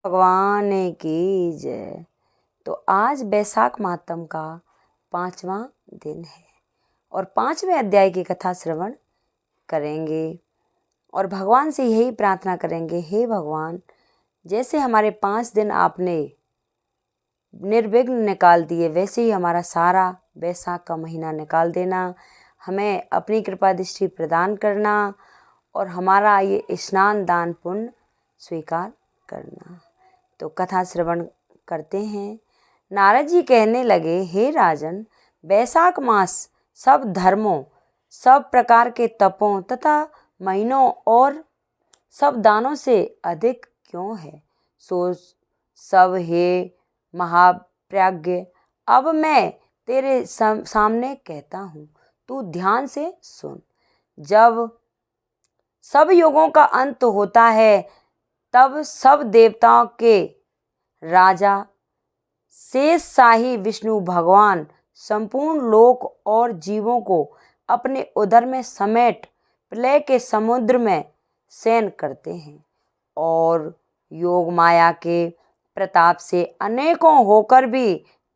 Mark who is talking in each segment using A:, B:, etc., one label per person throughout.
A: भगवान की जय। तो आज बैसाख मातम का 5वां दिन है और 5वें अध्याय की कथा श्रवण करेंगे और भगवान से यही प्रार्थना करेंगे, हे भगवान, जैसे हमारे 5 दिन आपने निर्विघ्न निकाल दिए वैसे ही हमारा सारा बैसाख का महीना निकाल देना। हमें अपनी कृपा दृष्टि प्रदान करना और हमारा ये स्नान दान पुण्य स्वीकार करना। तो कथा श्रवण करते हैं। नारद जी कहने लगे, हे राजन, बैसाख मास सब धर्मों, सब प्रकार के तपों तथा महीनों और सब दानों से अधिक क्यों है? सो सब हे महाप्रज्ञ, अब मैं तेरे सामने कहता हूँ, तू ध्यान से सुन। जब सब युगों का अंत होता है तब सब देवताओं के राजा शेष शाही विष्णु भगवान संपूर्ण लोक और जीवों को अपने उदर में समेट प्रलय के समुद्र में शयन करते हैं और योग माया के प्रताप से अनेकों होकर भी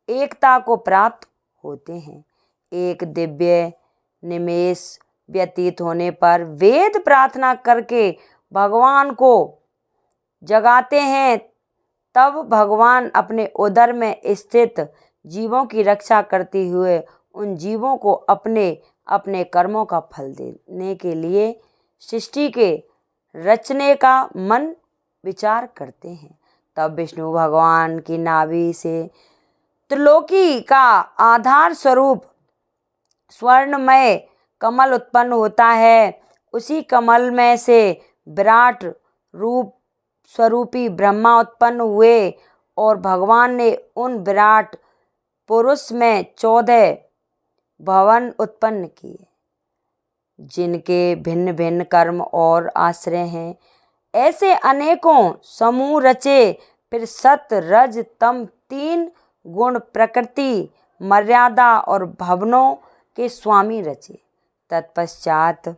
A: एकता को प्राप्त होते हैं। एक दिव्य निमेष व्यतीत होने पर वेद प्रार्थना करके भगवान को जगाते हैं, तब भगवान अपने उदर में स्थित जीवों की रक्षा करते हुए उन जीवों को अपने अपने कर्मों का फल देने के लिए सृष्टि के रचने का मन विचार करते हैं। तब विष्णु भगवान की नाभि से त्रिलोकी का आधार स्वरूप स्वर्णमय कमल उत्पन्न होता है। उसी कमल में से विराट रूप स्वरूपी ब्रह्मा उत्पन्न हुए और भगवान ने उन विराट पुरुष में 14 भवन उत्पन्न किए, जिनके भिन्न भिन्न कर्म और आश्रय हैं। ऐसे अनेकों समूह रचे, फिर सत रज तम 3 गुण प्रकृति मर्यादा और भवनों के स्वामी रचे। तत्पश्चात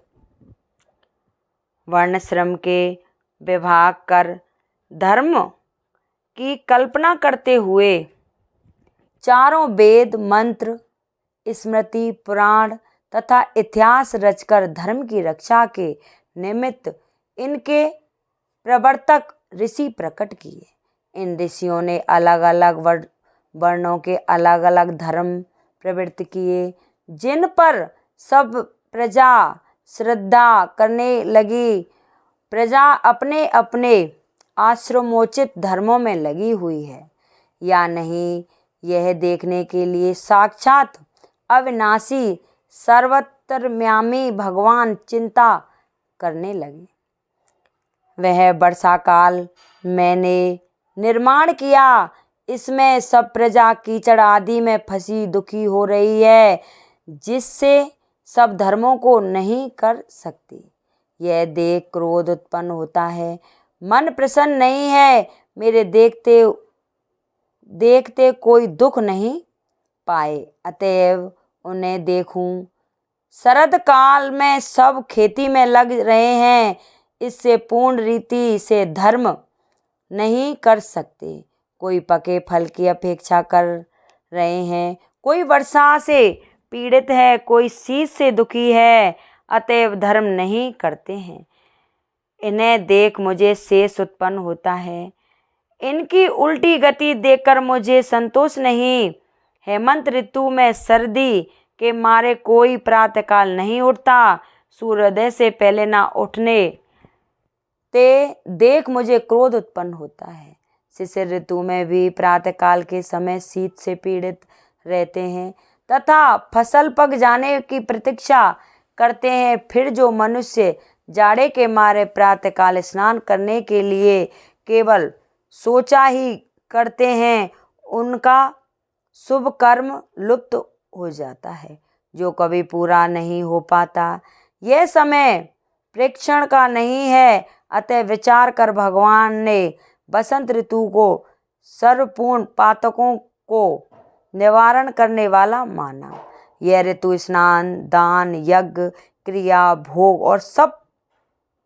A: वर्णाश्रम के विभाग कर धर्म की कल्पना करते हुए चारों वेद मंत्र स्मृति पुराण तथा इतिहास रचकर धर्म की रक्षा के निमित्त इनके प्रवर्तक ऋषि प्रकट किए। इन ऋषियों ने अलग अलग वर्णों के अलग अलग धर्म प्रवृत्त किए, जिन पर सब प्रजा श्रद्धा करने लगी। प्रजा अपने अपने आश्रमोचित धर्मों में लगी हुई है या नहीं, यह देखने के लिए साक्षात अविनाशी सर्वतरम्यामी भगवान चिंता करने लगे। वह वर्षा काल मैंने निर्माण किया, इसमें सब प्रजा कीचड़ आदि में फंसी दुखी हो रही है, जिससे सब धर्मों को नहीं कर सकती। यह देख क्रोध उत्पन्न होता है, मन प्रसन्न नहीं है। मेरे देखते देखते कोई दुख नहीं पाए, अतएव उन्हें देखूं। शरद काल में सब खेती में लग रहे हैं, इससे पूर्ण रीति से धर्म नहीं कर सकते। कोई पके फल की अपेक्षा कर रहे हैं, कोई वर्षा से पीड़ित है, कोई शीत से दुखी है, अतएव धर्म नहीं करते हैं। इन्हें देख मुझे शेष उत्पन्न होता है, इनकी उल्टी गति देखकर मुझे संतोष नहीं। हेमंत ऋतु में सर्दी के मारे कोई प्रातःकाल नहीं उठता, सूर्योदय से पहले ना उठने ते देख मुझे क्रोध उत्पन्न होता है। शिशिर ऋतु में भी प्रातःकाल के समय शीत से पीड़ित रहते हैं तथा फसल पक जाने की प्रतीक्षा करते हैं। फिर जो मनुष्य जाड़े के मारे प्रातःकाल स्नान करने के लिए केवल सोचा ही करते हैं, उनका शुभ कर्म लुप्त हो जाता है, जो कभी पूरा नहीं हो पाता। यह समय प्रेक्षण का नहीं है, अतः विचार कर भगवान ने बसंत ऋतु को सर्वपूर्ण पातकों को निवारण करने वाला माना। यह ऋतु स्नान दान यज्ञ क्रिया भोग और सब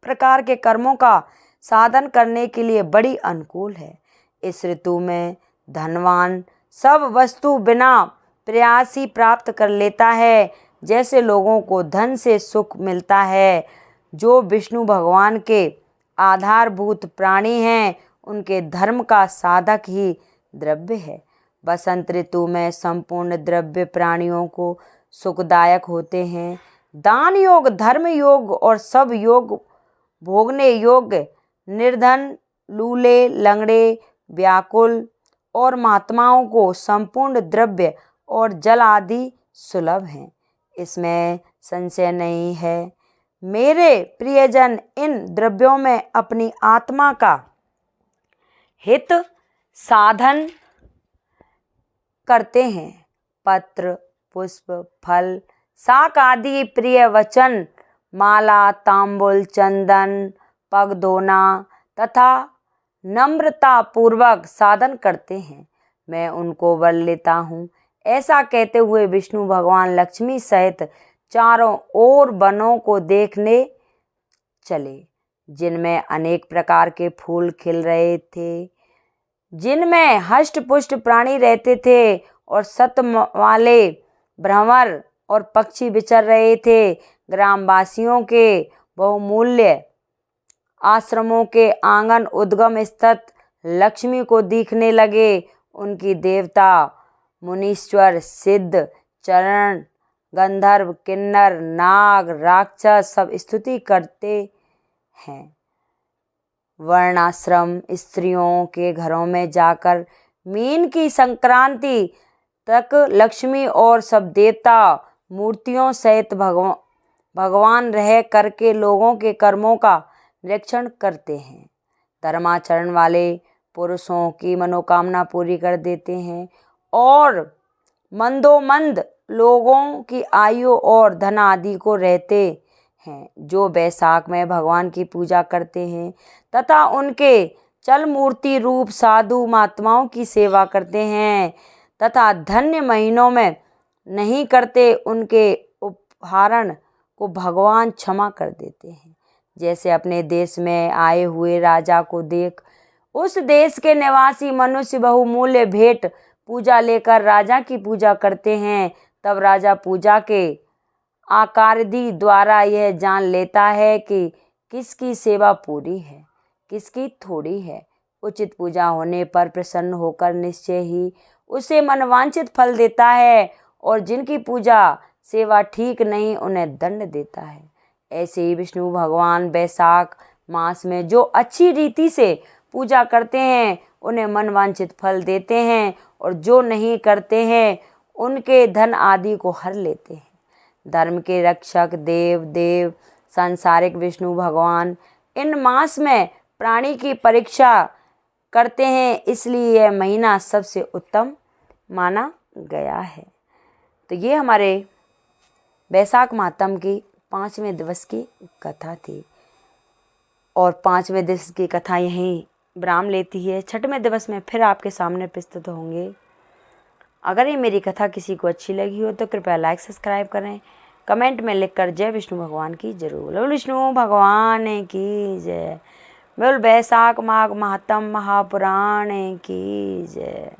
A: प्रकार के कर्मों का साधन करने के लिए बड़ी अनुकूल है। इस ऋतु में धनवान सब वस्तु बिना प्रयास ही प्राप्त कर लेता है। जैसे लोगों को धन से सुख मिलता है, जो विष्णु भगवान के आधारभूत प्राणी हैं, उनके धर्म का साधक ही द्रव्य है। बसंत ऋतु में संपूर्ण द्रव्य प्राणियों को सुखदायक होते हैं। दान योग, धर्म योग और सब योग भोगने योग्य, निर्धन, लूले, लंगड़े, व्याकुल और महात्माओं को संपूर्ण द्रव्य और जल आदि सुलभ हैं, इसमें संशय नहीं है। मेरे प्रियजन इन द्रव्यों में अपनी आत्मा का हित साधन करते हैं। पत्र, पुष्प, फल, शाक आदि प्रिय वचन, माला, तांबुल, चंदन, पग धोना तथा नम्रता पूर्वक साधन करते हैं। मैं उनको वर लेता हूँ। ऐसा कहते हुए विष्णु भगवान लक्ष्मी सहित चारों ओर वनों को देखने चले, जिनमें अनेक प्रकार के फूल खिल रहे थे, जिनमें हष्ट पुष्ट प्राणी रहते थे और सत वाले भ्रमर और पक्षी विचर रहे थे। ग्रामवासियों के बहुमूल्य आश्रमों के आंगन उद्गम स्थित लक्ष्मी को दिखने लगे। उनकी देवता, मुनीश्वर, सिद्ध, चरण, गंधर्व, किन्नर, नाग, राक्षस सब स्तुति करते हैं। वर्णाश्रम स्त्रियों के घरों में जाकर मीन की संक्रांति तक लक्ष्मी और सब देवता मूर्तियों सहित भगवान रह करके लोगों के कर्मों का निरीक्षण करते हैं। धर्माचरण वाले पुरुषों की मनोकामना पूरी कर देते हैं और मंदोमंद लोगों की आयु और धन आदि को रहते हैं। जो बैसाख में भगवान की पूजा करते हैं तथा उनके चल मूर्ति रूप साधु महात्माओं की सेवा करते हैं तथा धन्य महीनों में नहीं करते, उनके उपहारण को भगवान क्षमा कर देते हैं। जैसे अपने देश में आए हुए राजा को देख उस देश के निवासी मनुष्य बहुमूल्य भेंट पूजा लेकर राजा की पूजा करते हैं, तब राजा पूजा के आकारिधि द्वारा यह जान लेता है कि किसकी सेवा पूरी है, किसकी थोड़ी है। उचित पूजा होने पर प्रसन्न होकर निश्चय ही उसे मनवांछित फल देता है और जिनकी पूजा सेवा ठीक नहीं उन्हें दंड देता है। ऐसे ही विष्णु भगवान बैसाख मास में जो अच्छी रीति से पूजा करते हैं उन्हें मनवांछित फल देते हैं और जो नहीं करते हैं उनके धन आदि को हर लेते हैं। धर्म के रक्षक देव सांसारिक विष्णु भगवान इन मास में प्राणी की परीक्षा करते हैं, इसलिए यह महीना सबसे उत्तम माना गया है। तो ये हमारे बैसाख मातम की 5वें दिवस की कथा थी और 5वें दिवस की कथा यहीं विराम लेती है। 6वें दिवस में फिर आपके सामने प्रस्तुत होंगे। अगर ये मेरी कथा किसी को अच्छी लगी हो तो कृपया लाइक सब्सक्राइब करें, कमेंट में लिखकर जय विष्णु भगवान की जरूर। बोलो विष्णु भगवान की जय। बोल बैसाख माघ महात्म महापुराण की जय।